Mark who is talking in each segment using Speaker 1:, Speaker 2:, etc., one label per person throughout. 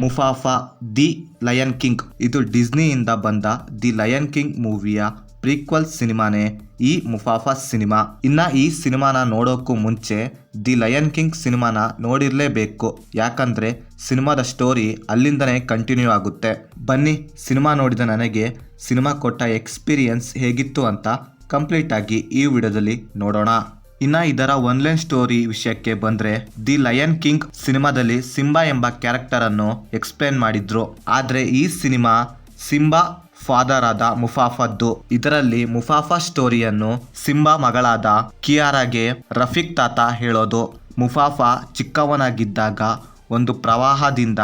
Speaker 1: ಮುಫಾಫಾ the lion king. ಇದು ಡಿಸ್ನಿಯಿಂದ ಬಂದ the lion king ಮೂವಿಯ prequel ಸಿನಿಮಾನೇ ಈ ಮುಫಾಫಾ ಸಿನಿಮಾ. ಇನ್ನ ಈ ಸಿನಿಮಾನ ನೋಡೋಕ್ಕೂ ಮುಂಚೆ ದಿ ಲಯನ್ ಕಿಂಗ್ ಸಿನಿಮಾನ ನೋಡಿರಲೇಬೇಕು, ಯಾಕಂದ್ರೆ ಸಿನಿಮಾದ ಸ್ಟೋರಿ ಅಲ್ಲಿಂದನೇ ಕಂಟಿನ್ಯೂ ಆಗುತ್ತೆ. ಬನ್ನಿ ಸಿನಿಮಾ ನೋಡಿದ ನನಗೆ ಸಿನಿಮಾ ಕೊಟ್ಟ ಎಕ್ಸ್ಪೀರಿಯನ್ಸ್ ಹೇಗಿತ್ತು ಅಂತ ಕಂಪ್ಲೀಟ್ ಆಗಿ ಈ ವಿಡಿಯೋದಲ್ಲಿ ನೋಡೋಣ. ಇನ್ನ ಇದರ ಒನ್ಲೈನ್ ಸ್ಟೋರಿ ವಿಷಯಕ್ಕೆ ಬಂದ್ರೆ, ದಿ ಲಯನ್ ಕಿಂಗ್ ಸಿನಿಮಾದಲ್ಲಿ ಸಿಂಬಾ ಎಂಬ ಕ್ಯಾರೆಕ್ಟರ್ ಅನ್ನು ಎಕ್ಸ್ಪ್ಲೇನ್ ಮಾಡಿದ್ರು. ಆದ್ರೆ ಈ ಸಿನಿಮಾ ಸಿಂಬಾ ಫಾದರ್ ಆದ ಮುಫಾಫಾದ್ದು. ಇದರಲ್ಲಿ ಮುಫಾಫಾ ಸ್ಟೋರಿಯನ್ನು ಸಿಂಬಾ ಮಗಳಾದ ಕಿಯಾರಾಗೆ ರಫೀಕ್ ತಾತ ಹೇಳೋದು. ಮುಫಾಫಾ ಚಿಕ್ಕವನಾಗಿದ್ದಾಗ ಒಂದು ಪ್ರವಾಹದಿಂದ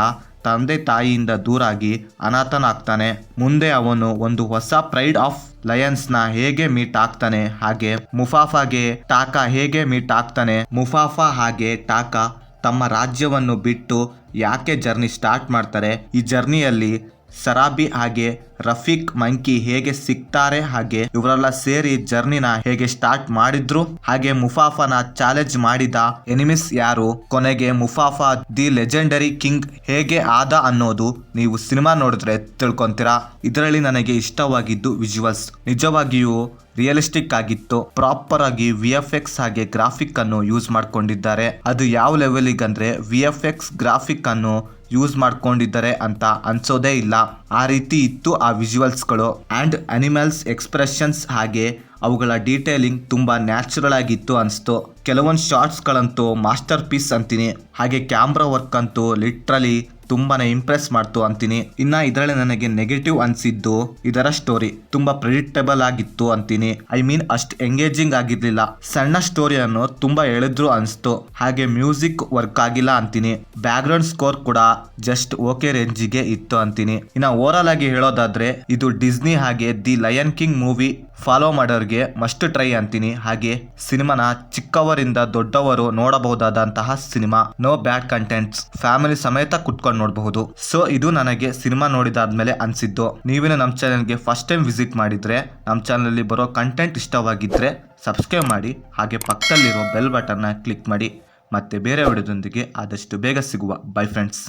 Speaker 1: ತಂದೆ ತಾಯಿಯಿಂದ ದೂರಾಗಿ ಅನಾಥನಾಗ್ತಾನೆ. ಮುಂದೆ ಅವನು ಒಂದು ಹೊಸ ಪ್ರೈಡ್ ಆಫ್ ಲಯನ್ಸ್ ನ ಹೇಗೆ ಮೀಟ್ ಆಗ್ತಾನೆ, ಹಾಗೆ ಮುಫಾಫಾಗೆ ಟಾಕಾ ಹೇಗೆ ಮೀಟ್ ಆಗ್ತಾನೆ, ಮುಫಾಫಾ ಹಾಗೆ ಟಾಕಾ ತಮ್ಮ ರಾಜ್ಯವನ್ನು ಬಿಟ್ಟು ಯಾಕೆ ಜರ್ನಿ ಸ್ಟಾರ್ಟ್ ಮಾಡ್ತಾರೆ, ಈ ಜರ್ನಿಯಲ್ಲಿ ಸರಾಬಿ ಹಾಗೆ ರಫೀಕ್ ಮಂಕಿ ಹೇಗೆ ಸಿಗ್ತಾರೆ, ಹಾಗೆ ಇವರೆಲ್ಲ ಸೇರಿ ಜರ್ನಿನ ಹೇಗೆ ಸ್ಟಾರ್ಟ್ ಮಾಡಿದ್ರು, ಹಾಗೆ ಮುಫಾಫಾನ ಚಾಲೆಂಜ್ ಮಾಡಿದ ಎನಿಮಿಸ್ ಯಾರು, ಕೊನೆಗೆ ಮುಫಾಫಾ ದಿ ಲೆಜೆಂಡರಿ ಕಿಂಗ್ ಹೇಗೆ ಆದ ಅನ್ನೋದು ನೀವು ಸಿನಿಮಾ ನೋಡಿದ್ರೆ ತಿಳ್ಕೊಂತೀರಾ. ಇದರಲ್ಲಿ ನನಗೆ ಇಷ್ಟವಾಗಿದ್ದು ವಿಜುವಲ್ಸ್. ನಿಜವಾಗಿಯೂ ರಿಯಲಿಸ್ಟಿಕ್ ಆಗಿತ್ತು. ಪ್ರಾಪರ್ ಆಗಿ VFX ಹಾಗೆ ಗ್ರಾಫಿಕ್ ಅನ್ನು ಯೂಸ್ ಮಾಡ್ಕೊಂಡಿದ್ದಾರೆ. ಅದು ಯಾವ ಲೆವೆಲಿಗೆ ಅಂದ್ರೆ VFX ಗ್ರಾಫಿಕ್ ಅನ್ನು ಯೂಸ್ ಮಾಡ್ಕೊಂಡಿದ್ದಾರೆ ಅಂತ ಅನ್ಸೋದೇ ಇಲ್ಲ. ಆ ರೀತಿ ಇತ್ತು ಆ ವಿಜುವಲ್ಸ್ಗಳು. ಆ್ಯಂಡ್ ಅನಿಮಲ್ಸ್ ಎಕ್ಸ್ಪ್ರೆಷನ್ಸ್ ಹಾಗೆ ಅವುಗಳ ಡೀಟೇಲಿಂಗ್ ತುಂಬಾ ನ್ಯಾಚುರಲ್ ಆಗಿತ್ತು ಅನಿಸ್ತು. ಕೆಲವೊಂದು ಶಾರ್ಟ್ಸ್ಗಳಂತೂ ಮಾಸ್ಟರ್ ಪೀಸ್ ಅಂತೀನಿ. ಹಾಗೆ ಕ್ಯಾಮ್ರಾ ವರ್ಕ್ ಅಂತೂ ಲಿಟ್ರಲಿ ತುಂಬಾನೇ ಇಂಪ್ರೆಸ್ ಮಾಡ್ತು ಅಂತೀನಿ. ಇನ್ನ ಇದರಲ್ಲಿ ನನಗೆ ನೆಗೆಟಿವ್ ಅನ್ಸಿದ್ದು ಇದರ ಸ್ಟೋರಿ ತುಂಬಾ ಪ್ರೆಡಿಕ್ಟಬಲ್ ಆಗಿತ್ತು ಅಂತೀನಿ. ಐ ಮೀನ್ ಅಷ್ಟು ಎಂಗೇಜಿಂಗ್ ಆಗಿರ್ಲಿಲ್ಲ. ಸಣ್ಣ ಸ್ಟೋರಿಯನ್ನು ತುಂಬಾ ಎಳೆದ್ರು ಅನಿಸ್ತು. ಹಾಗೆ ಮ್ಯೂಸಿಕ್ ವರ್ಕ್ ಆಗಿಲ್ಲ ಅಂತೀನಿ. ಬ್ಯಾಕ್ ಗ್ರೌಂಡ್ ಸ್ಕೋರ್ ಕೂಡ ಜಸ್ಟ್ ಓಕೆ ರೇಂಜಿಗೆ ಇತ್ತು ಅಂತೀನಿ. ಇನ್ನ ಓವರಾಲ್ ಆಗಿ ಹೇಳೋದಾದ್ರೆ ಇದು ಡಿಸ್ನಿ ಹಾಗೆ the lion king movie follow ಮಾಡೋರಿಗೆ ಮಸ್ಟ್ ಟ್ರೈ ಅಂತೀನಿ. ಹಾಗೆ ಸಿನಿಮಾನ ಚಿಕ್ಕವರಿಂದ ದೊಡ್ಡವರು ನೋಡಬಹುದಾದಂತಹ ಸಿನಿಮಾ. ನೋ ಬ್ಯಾಡ್ ಕಂಟೆಂಟ್ಸ್, ಫ್ಯಾಮಿಲಿ ಸಮೇತ ಕುತ್ಕೊಂಡು ನೋಡಬಹುದು. ಸೊ ಇದು ನನಗೆ ಸಿನಿಮಾ ನೋಡಿದಾದ್ಮೇಲೆ ಅನ್ಸಿದ್ದು. ನೀವೇನು ನಮ್ಮ ಚಾನೆಲ್ಗೆ ಫಸ್ಟ್ ಟೈಮ್ ವಿಸಿಟ್ ಮಾಡಿದ್ರೆ ನಮ್ಮ ಚಾನಲಲ್ಲಿ ಬರೋ ಕಂಟೆಂಟ್ ಇಷ್ಟವಾಗಿದ್ರೆ ಸಬ್ಸ್ಕ್ರೈಬ್ ಮಾಡಿ, ಹಾಗೆ ಪಕ್ಕದಲ್ಲಿರೋ ಬೆಲ್ ಬಟನ್ನ ಕ್ಲಿಕ್ ಮಾಡಿ. ಮತ್ತೆ ಬೇರೆ ವಿಡಿಯೋದೊಂದಿಗೆ ಆದಷ್ಟು ಬೇಗ ಸಿಗುವ. By friends.